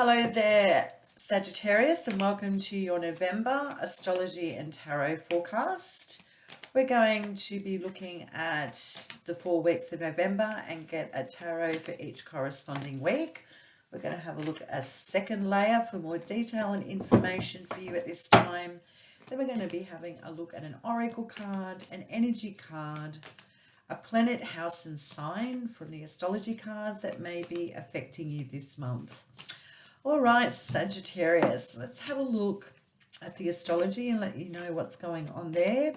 Hello there, Sagittarius, and welcome to your November Astrology and Tarot forecast. We're going to be looking at the 4 weeks of November and get a tarot for each corresponding week. We're going to have a look at a second layer for more detail and information for you at this time. Then we're going to be having a look at an oracle card, an energy card, a planet, house and sign from the astrology cards that may be affecting you this month. All right, Sagittarius, let's have a look at the astrology and let you know what's going on there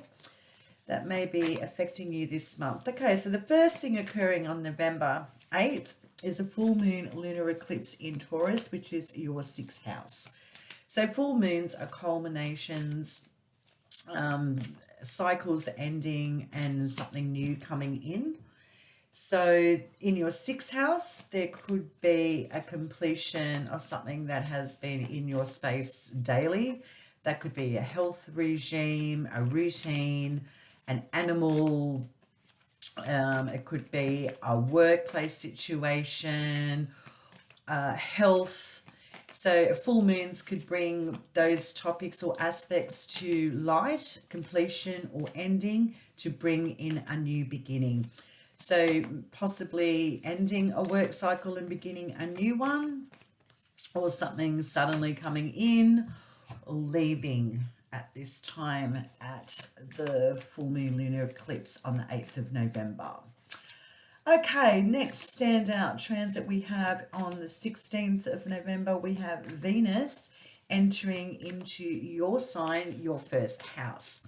that may be affecting you this month. Okay, so the first thing occurring on November 8th is a full moon lunar eclipse in Taurus, which is your 6th house. So full moons are culminations, cycles ending and something new coming in. So in your 6th house, there could be a completion of something that has been in your space daily. That could be a health regime, a routine, an animal. It could be a workplace situation, health. So full moons could bring those topics or aspects to light, completion or ending, to bring in a new beginning. So possibly ending a work cycle and beginning a new one, or something suddenly coming in or leaving at this time at the full moon lunar eclipse on the 8th of November. Okay, next standout transit we have on the 16th of November, we have Venus entering into your sign, your first house.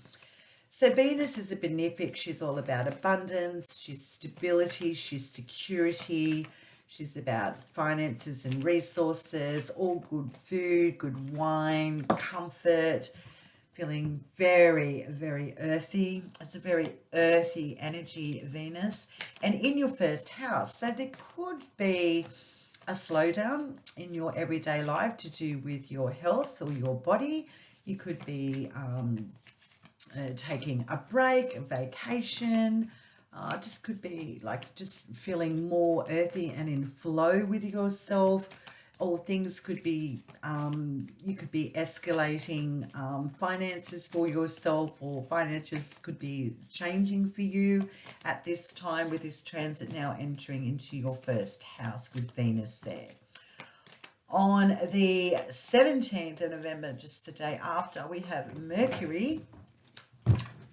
So Venus is a benefic. She's all about abundance, she's stability, she's security, she's about finances and resources, all good food, good wine, comfort, feeling very, very earthy. It's a very earthy energy, Venus. And in your first house, so there could be a slowdown in your everyday life to do with your health or your body. You could be taking a break, a vacation, just could be like just feeling more earthy and in flow with yourself. Or things could be, you could be escalating finances for yourself, or finances could be changing for you at this time with this transit now entering into your first house with Venus there. On the 17th of November, just the day after, we have Mercury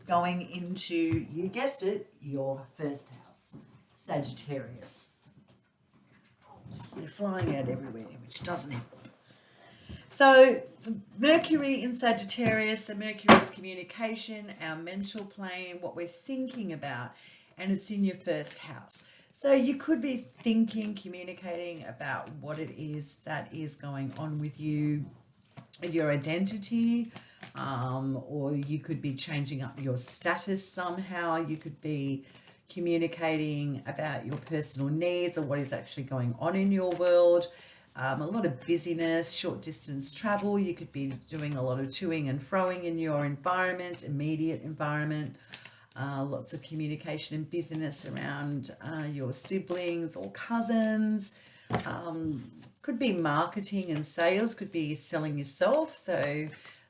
going into, you guessed it, your first house, Sagittarius. They're flying out everywhere, which doesn't help. So Mercury in Sagittarius, so Mercury is communication, our mental plane, what we're thinking about, and it's in your first house. So you could be thinking, communicating about what it is that is going on with you, with your identity, or you could be changing up your status somehow. You could be communicating about your personal needs or what is actually going on in your world. A lot of busyness, short distance travel. You could be doing a lot of toing and froing in your environment, immediate environment. Lots of communication and business around your siblings or cousins. Could be marketing and sales, could be selling yourself. So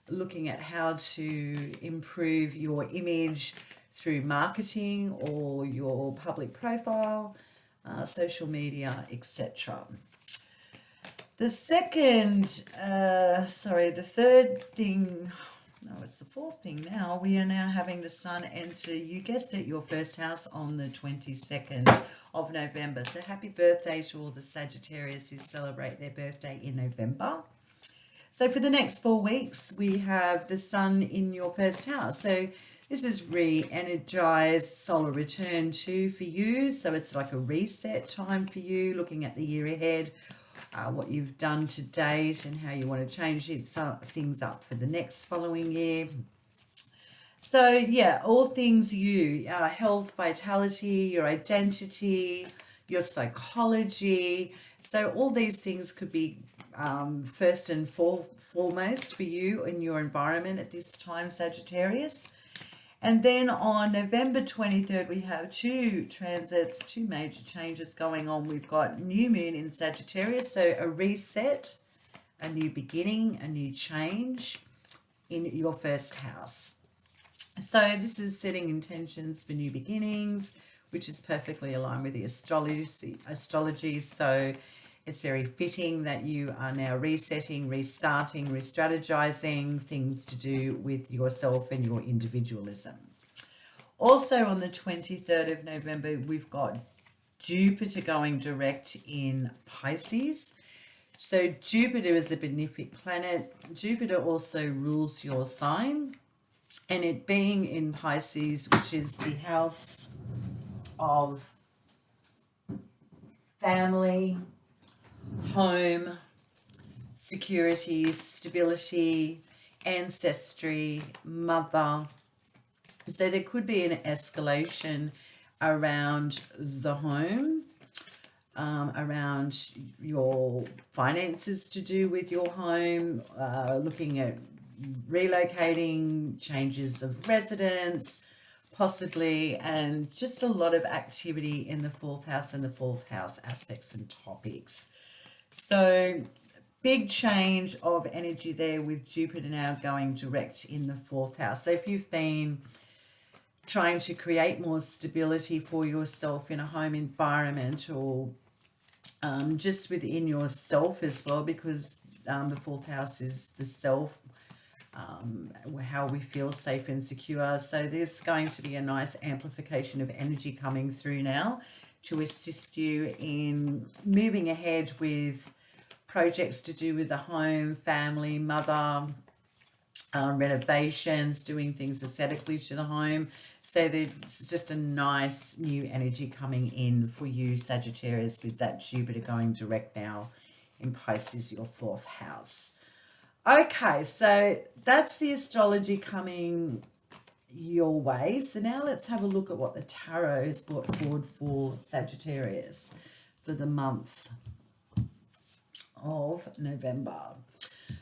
looking at how to improve your image through marketing or your public profile, social media, etc. The third thing, no, it's the fourth thing now. We are now having the sun enter, you guessed it, your first house on the 22nd of November. So happy birthday to all the Sagittarius who celebrate their birthday in November. So for the next 4 weeks, we have the sun in your first house. So this is re-energized solar return too for you. So it's like a reset time for you, looking at the year ahead, what you've done to date and how you want to change things up for the next following year. So yeah, all things you, health, vitality, your identity, your psychology. So all these things could be first and foremost for you in your environment at this time, Sagittarius. And then on November 23rd, we have two transits, two major changes going on. We've got new moon in Sagittarius, so a reset a new beginning, a new change in your first house. So this is setting intentions for new beginnings, which is perfectly aligned with the astrology. So it's very fitting that you are now resetting, restarting, re-strategizing things to do with yourself and your individualism. Also on the 23rd of November, we've got Jupiter going direct in Pisces. So Jupiter is a benefic planet. Jupiter also rules your sign. And it being in Pisces, which is the house of family, home, security, stability, ancestry, mother. So there could be an escalation around the home, around your finances to do with your home, looking at relocating, changes of residence, possibly, and just a lot of activity in the fourth house and the fourth house aspects and topics. So big change of energy there with Jupiter now going direct in the fourth house. So if you've been trying to create more stability for yourself in a home environment, or just within yourself as well, because the fourth house is the self, how we feel safe and secure. So there's going to be a nice amplification of energy coming through now to assist you in moving ahead with projects to do with the home, family, mother, renovations, doing things aesthetically to the home. So there's just a nice new energy coming in for you, Sagittarius, with that Jupiter going direct now in Pisces, your fourth house. Okay, so that's the astrology coming your way. So now let's have a look at what the tarot has brought forward for Sagittarius for the month of November.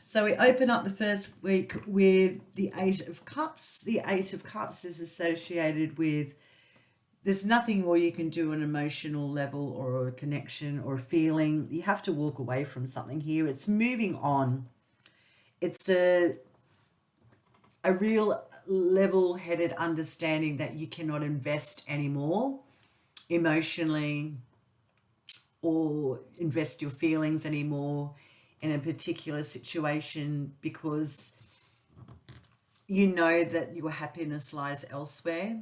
So we open up the first week with the Eight of Cups. The Eight of Cups is associated with there's nothing more you can do on an emotional level or a connection or a feeling. You have to walk away from something here. It's moving on. It's a real level-headed understanding that you cannot invest anymore emotionally or invest your feelings anymore in a particular situation, because you know that your happiness lies elsewhere.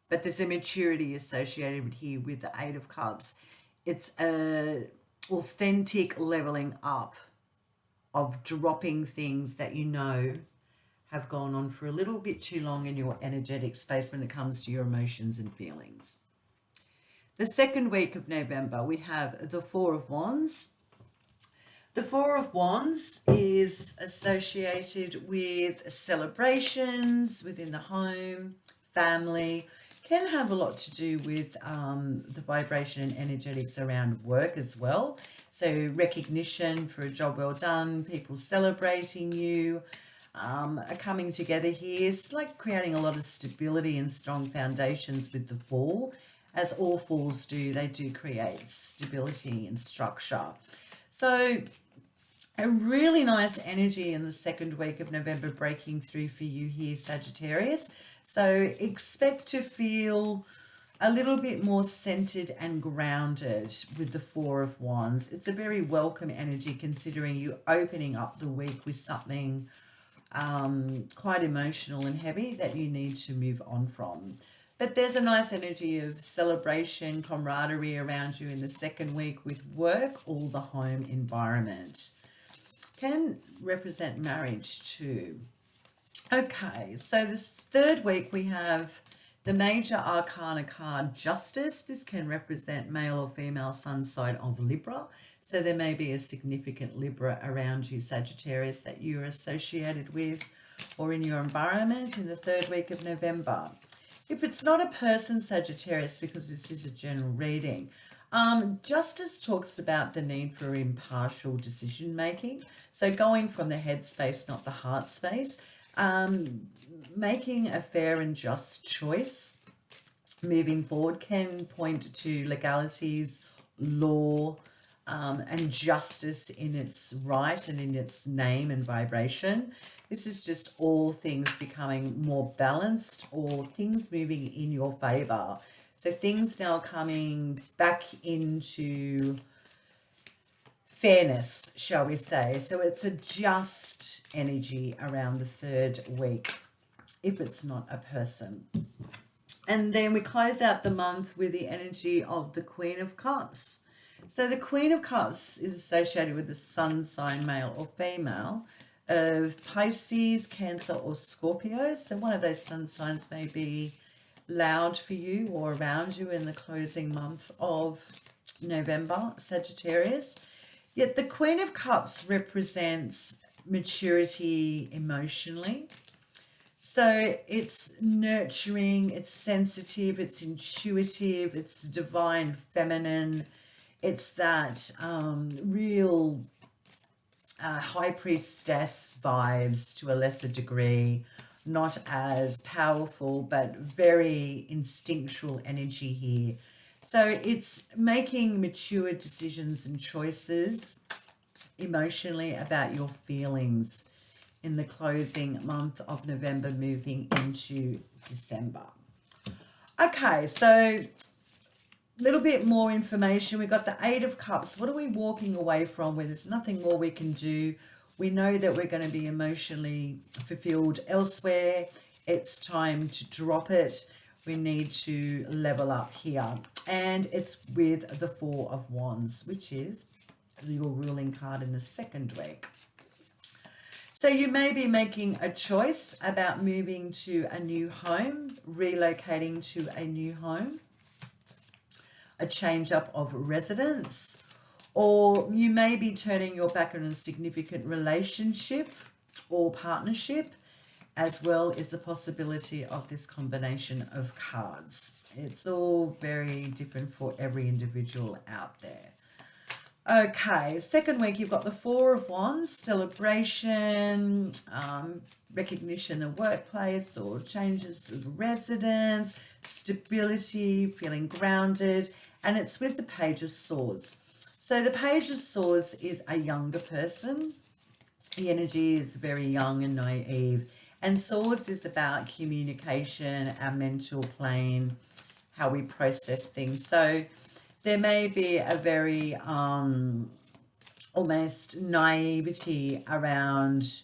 But there's a maturity associated here with the Eight of Cups. It's a authentic leveling up of dropping things that you know have gone on for a little bit too long in your energetic space when it comes to your emotions and feelings. The second week of November, we have the Four of Wands. The Four of Wands is associated with celebrations within the home, family, can have a lot to do with the vibration and energetics around work as well. So recognition for a job well done, people celebrating you, are coming together here. It's like creating a lot of stability and strong foundations with the Four. As all Fours do, they do create stability and structure. So a really nice energy in the second week of November breaking through for you here, Sagittarius. So expect to feel a little bit more centered and grounded with the Four of Wands. It's a very welcome energy considering you opening up the week with something quite emotional and heavy that you need to move on from. But there's a nice energy of celebration, camaraderie around you in the second week with work or the home environment. Can represent marriage too. Okay, so this third week we have the major arcana card, Justice. This can represent male or female sun sign of Libra. So there may be a significant Libra around you, Sagittarius, that you're associated with or in your environment in the third week of November. If it's not a person, Sagittarius, because this is a general reading, Justice talks about the need for impartial decision making. So going from the head space, not the heart space, making a fair and just choice moving forward can point to legalities, law, and justice in its right and in its name and vibration. This is just all things becoming more balanced or things moving in your favor. So things now coming back into fairness, shall we say. So it's a just energy around the third week, if it's not a person. And then we close out the month with the energy of the Queen of Cups. So the Queen of Cups is associated with the sun sign, male or female, of Pisces, Cancer or Scorpio. So one of those sun signs may be loud for you or around you in the closing month of November, Sagittarius. Yet the Queen of Cups represents maturity emotionally. So it's nurturing, it's sensitive, it's intuitive, it's divine feminine. It's that real high priestess vibes to a lesser degree, not as powerful, but very instinctual energy here. So it's making mature decisions and choices emotionally about your feelings in the closing month of November, moving into December. Okay, so a little bit more information. We've got the Eight of Cups. What are we walking away from where there's nothing more we can do? We know that we're going to be emotionally fulfilled elsewhere. It's time to drop it. We need to level up here. And it's with the Four of Wands, which is your ruling card in the second week. So you may be making a choice about moving to a new home, relocating to a new home, a change up of residence, or you may be turning your back on a significant relationship or partnership, as well as the possibility of this combination of cards. It's all very different for every individual out there. Okay, second week, you've got the Four of Wands, celebration, recognition in the workplace or changes of residence, stability, feeling grounded, and it's with the Page of Swords. So the Page of Swords is a younger person. The energy is very young and naive. And Swords is about communication, our mental plane, how we process things. So there may be a very almost naivety around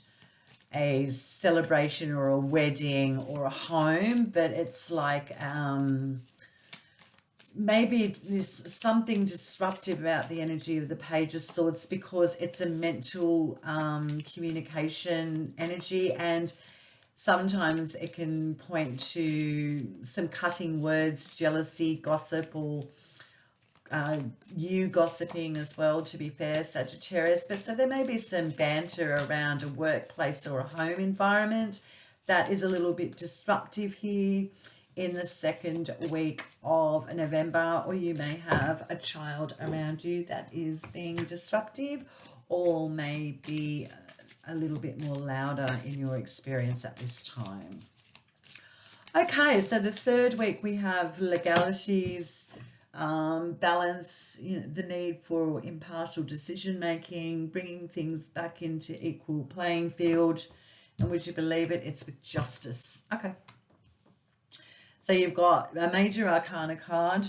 a celebration or a wedding or a home, but it's like maybe there's something disruptive about the energy of the Page of Swords because it's a mental communication energy, and sometimes it can point to some cutting words, jealousy, gossip, or you gossiping as well, to be fair, Sagittarius. But so there may be some banter around a workplace or a home environment that is a little bit disruptive here in the second week of November, or you may have a child around you that is being disruptive or may be a little bit more louder in your experience at this time. Okay, so the third week we have legalities, balance, the need for impartial decision making, bringing things back into equal playing field, and would you believe it, it's with justice. Okay, so you've got a major arcana card.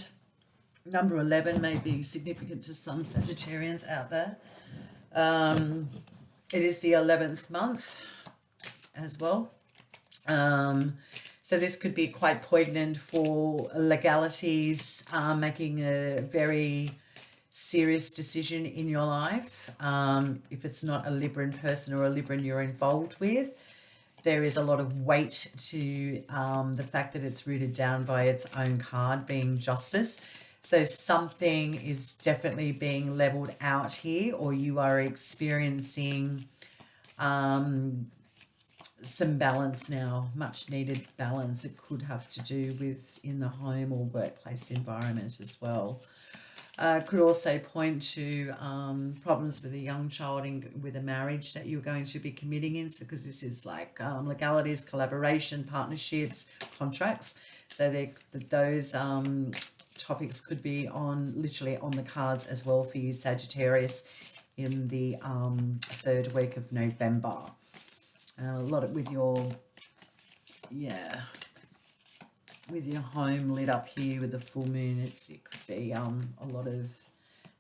Number 11 may be significant to some Sagittarians out there. It is the 11th month as well. So this could be quite poignant for legalities, making a very serious decision in your life. If it's not a Libran person or a Libran you're involved with, there is a lot of weight to the fact that it's rooted down by its own card being justice. So something is definitely being leveled out here, or you are experiencing some balance now, much needed balance. It could have to do with in the home or workplace environment as well. Could also point to problems with a young child with a marriage that you're going to be committing in, because this is like legalities, collaboration, partnerships, contracts. So those topics could be on literally on the cards as well for you, Sagittarius, in the 3rd week of November. A lot with your, yeah, with your home lit up here with the full moon. It could be a lot of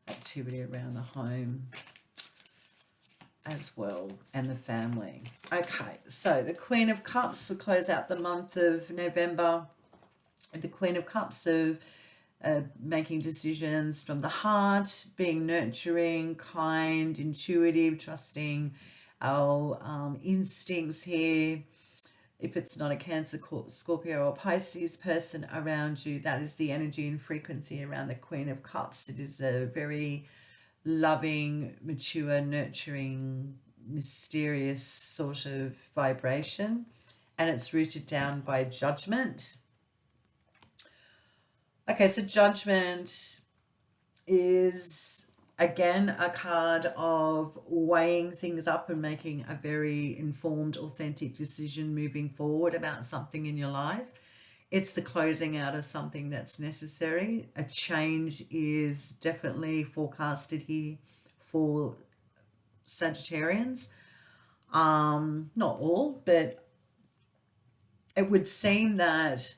activity around the home as well, and the family. Okay, so the Queen of Cups will close out the month of November. The Queen of Cups of making decisions from the heart, being nurturing, kind, intuitive, trusting our instincts here. If it's not a Cancer, Scorpio or Pisces person around you, that is the energy and frequency around the Queen of Cups. It is a very loving, mature, nurturing, mysterious sort of vibration, and it's rooted down by judgment. Okay, so judgment is again a card of weighing things up and making a very informed, authentic decision moving forward about something in your life. It's the closing out of something that's necessary. A change is definitely forecasted here for Sagittarians. Not all, but it would seem that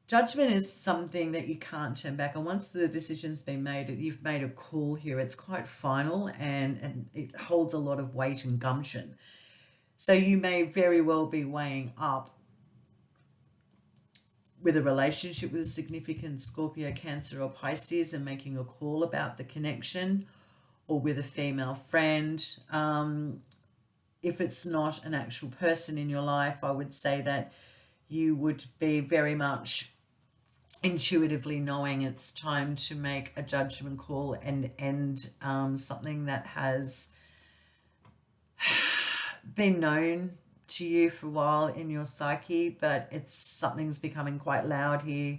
judgment is something that you can't turn back on. Once the decision's been made, you've made a call here. It's quite final, and it holds a lot of weight and gumption. So you may very well be weighing up with a relationship with a significant Scorpio, Cancer or Pisces and making a call about the connection, or with a female friend. If it's not an actual person in your life, I would say that you would be very much intuitively knowing it's time to make a judgment call and end something that has been known to you for a while in your psyche, but something's becoming quite loud here,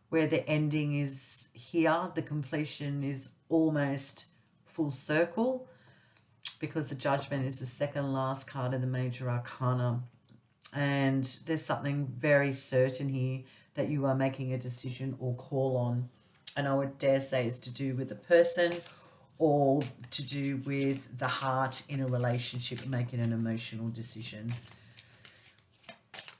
where the ending is here, the completion is almost full circle, because the judgment is the second last card of the major arcana, and there's something very certain here that you are making a decision or call on, and I would dare say it's to do with the person or to do with the heart in a relationship, making an emotional decision.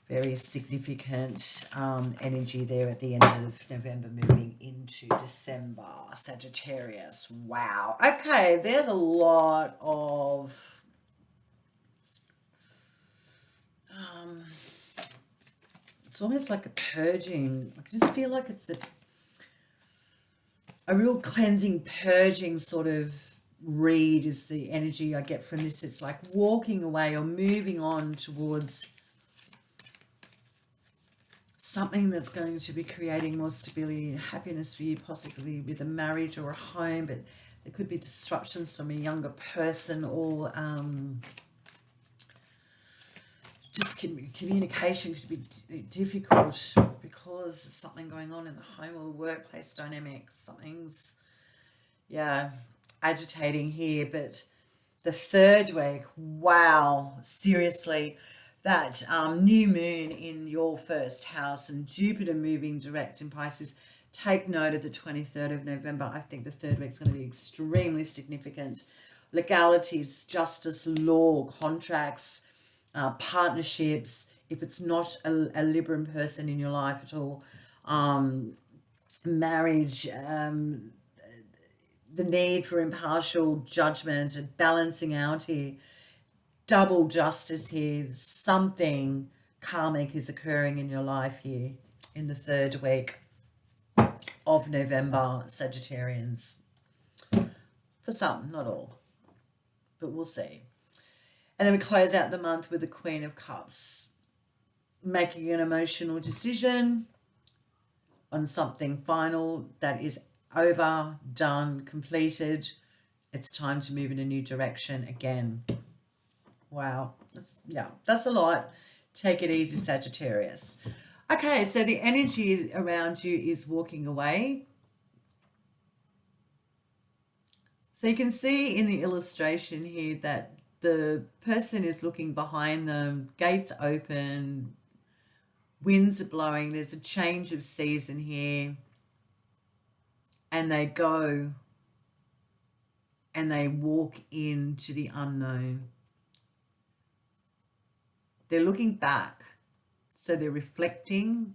Very significant energy there at the end of November, moving into December, Sagittarius. Wow. Okay, there's a lot of it's almost like a purging. I just feel like it's a real cleansing, purging sort of read is the energy I get from this. It's like walking away or moving on towards something that's going to be creating more stability and happiness for you, possibly with a marriage or a home, but there could be disruptions from a younger person, or just communication could be difficult because of something going on in the home or the workplace dynamics. Something's, yeah, agitating here. But the 3rd week, wow, seriously, that new moon in your 1st house and Jupiter moving direct in Pisces. Take note of the 23rd of November. I think the 3rd week is going to be extremely significant. Legalities, justice, law, contracts, partnerships. If it's not a Libran person in your life at all, marriage, the need for impartial judgment and balancing out here. Double justice here. Something karmic is occurring in your life here in the 3rd week of November, Sagittarians. For some, not all, but we'll see. And then we close out the month with the Queen of Cups, making an emotional decision on something final that is over, done, completed. It's time to move in a new direction again. Wow, that's a lot. Take it easy, Sagittarius. Okay, so the energy around you is walking away. So you can see in the illustration here that the person is looking behind them, gates open, winds are blowing, there's a change of season here. and they go and they walk into the unknown. They're looking back, so they're reflecting,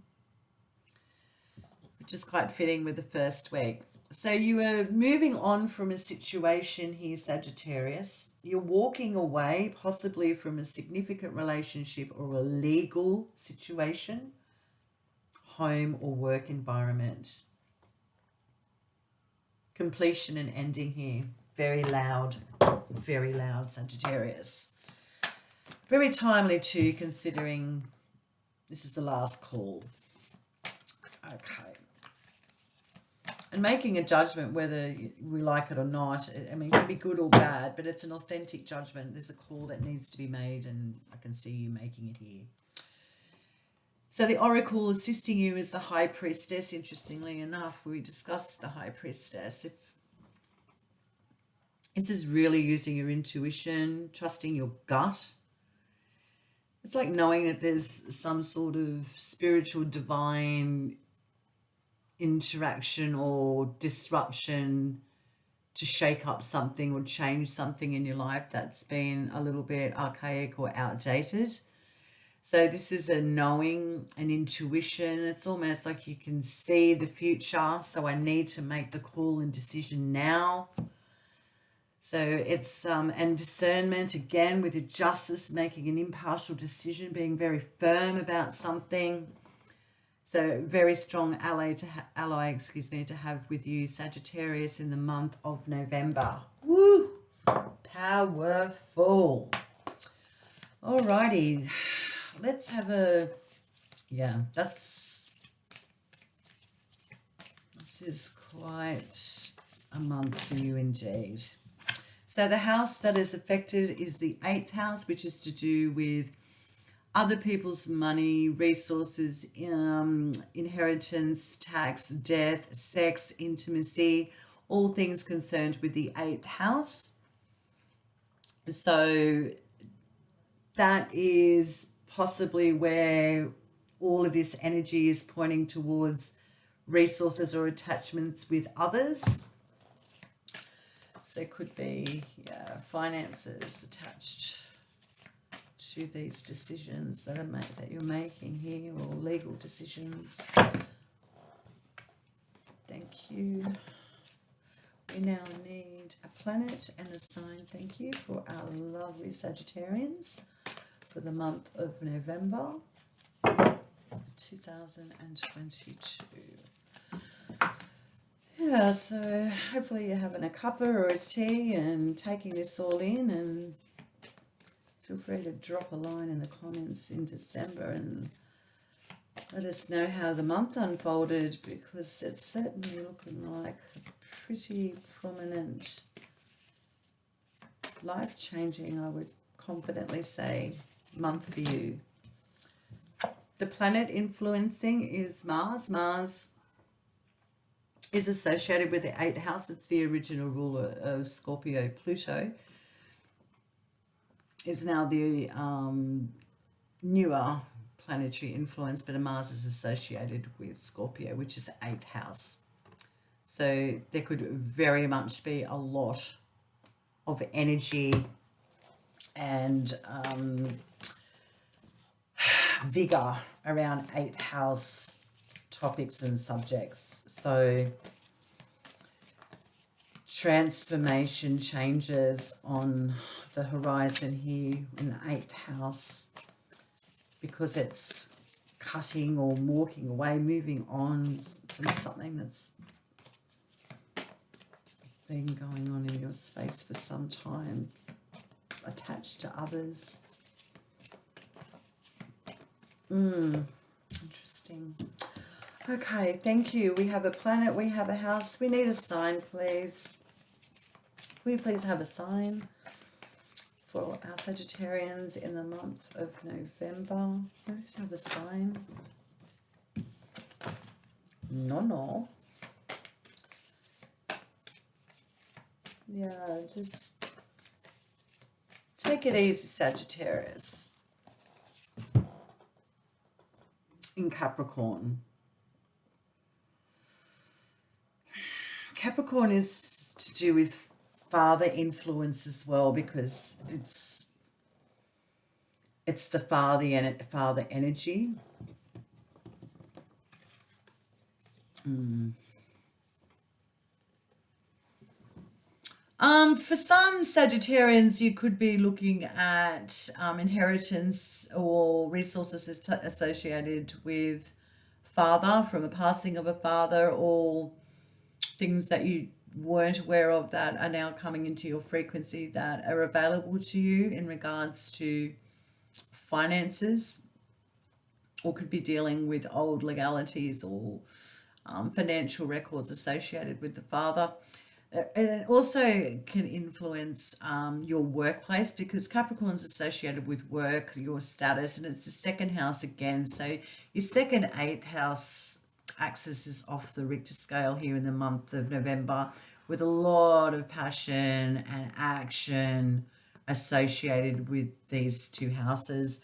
which is quite fitting with the first week. So you are moving on from a situation here, Sagittarius. You're walking away possibly from a significant relationship or a legal situation, home or work environment. Completion and ending here. Very loud, Sagittarius. Very timely too, considering this is the last call. Okay. And making a judgment whether we like it or not, I mean, it can be good or bad, but it's an authentic judgment. There's a call that needs to be made, and I can see you making it here. So the Oracle assisting you is the High Priestess. Interestingly enough, we discussed the High Priestess. If this is really using your intuition, trusting your gut. It's like knowing that there's some sort of spiritual, divine interaction or disruption to shake up something or change something in your life that's been a little bit archaic or outdated. So this is a knowing, an intuition. It's almost like you can see the future. So I need to make the call and decision now. So it's, and discernment, again, with your justice, making an impartial decision, being very firm about something. So very strong ally to have with you, Sagittarius, in the month of November. Woo! Powerful. Alrighty. Let's have a, this is quite a month for you indeed. So the house that is affected is the 8th house, which is to do with other people's money, resources, inheritance, tax, death, sex, intimacy, all things concerned with the 8th house. So that is possibly where all of this energy is pointing towards resources or attachments with others. So it could be finances attached to these decisions that you're making here, or legal decisions. Thank you. We now need a planet and a sign. Thank you for our lovely Sagittarians for the month of November 2022. Yeah, so hopefully you're having a cuppa or a tea and taking this all in, and feel free to drop a line in the comments in December and let us know how the month unfolded, because it's certainly looking like a pretty prominent, life-changing, I would confidently say, month for you. The planet influencing is Mars. Mars is associated with the 8th house. It's the original ruler of Scorpio. Pluto is now the newer planetary influence, but Mars is associated with Scorpio, which is the 8th house. So there could very much be a lot of energy and vigor around 8th house topics and subjects. So transformation, changes on the horizon here in the 8th house, because it's cutting or walking away, moving on from something that's been going on in your space for some time, attached to others. Interesting. Okay, thank you. We have a planet, we have a house. We need a sign, please. Can we please have a sign for our Sagittarians in the month of November? Let's have a sign. No. Yeah, just take it easy, Sagittarius. In Capricorn. Capricorn is to do with father influence as well, because it's the father energy. For some Sagittarians, you could be looking at inheritance or resources associated with father, from a passing of a father, or things that you weren't aware of that are now coming into your frequency that are available to you in regards to finances, or could be dealing with old legalities or financial records associated with the father. It also can influence your workplace, because Capricorn's associated with work, your status, and it's the second house again. So your second, eighth house axis is off the Richter scale here in the month of November, with a lot of passion and action associated with these two houses.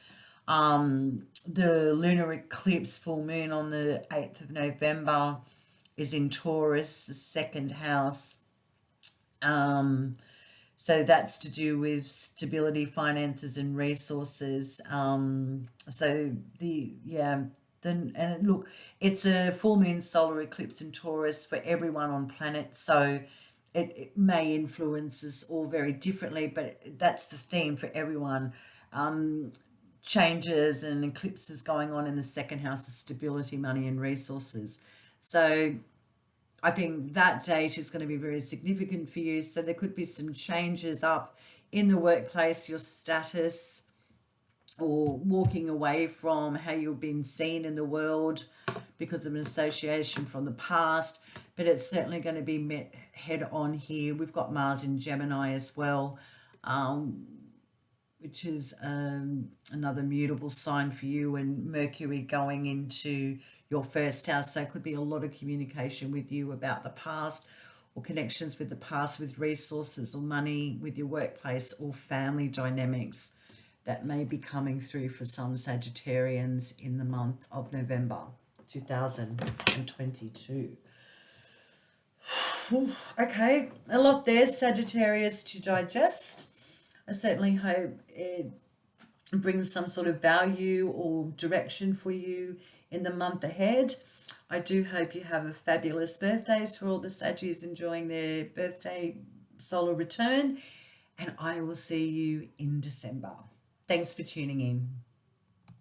The lunar eclipse full moon on the 8th of November is in Taurus, the second house. So that's to do with stability, finances, and resources. And look, it's a full moon solar eclipse in Taurus for everyone on planet, so it may influence us all very differently, but that's the theme for everyone. Changes and eclipses going on in the second house of stability, money, and resources. So I think that date is going to be very significant for you. So there could be some changes up in the workplace, your status, or walking away from how you've been seen in the world because of an association from the past. But it's certainly going to be met head on here. We've got Mars in Gemini as well, which is another mutable sign for you, and Mercury going into your first house. So it could be a lot of communication with you about the past, or connections with the past, with resources or money, with your workplace or family dynamics that may be coming through for some Sagittarians in the month of November 2022. Okay, a lot there, Sagittarius, to digest. I certainly hope it brings some sort of value or direction for you in the month ahead. I do hope you have a fabulous birthdays for all the Saggies enjoying their birthday solar return, and I will see you in December. Thanks for tuning in.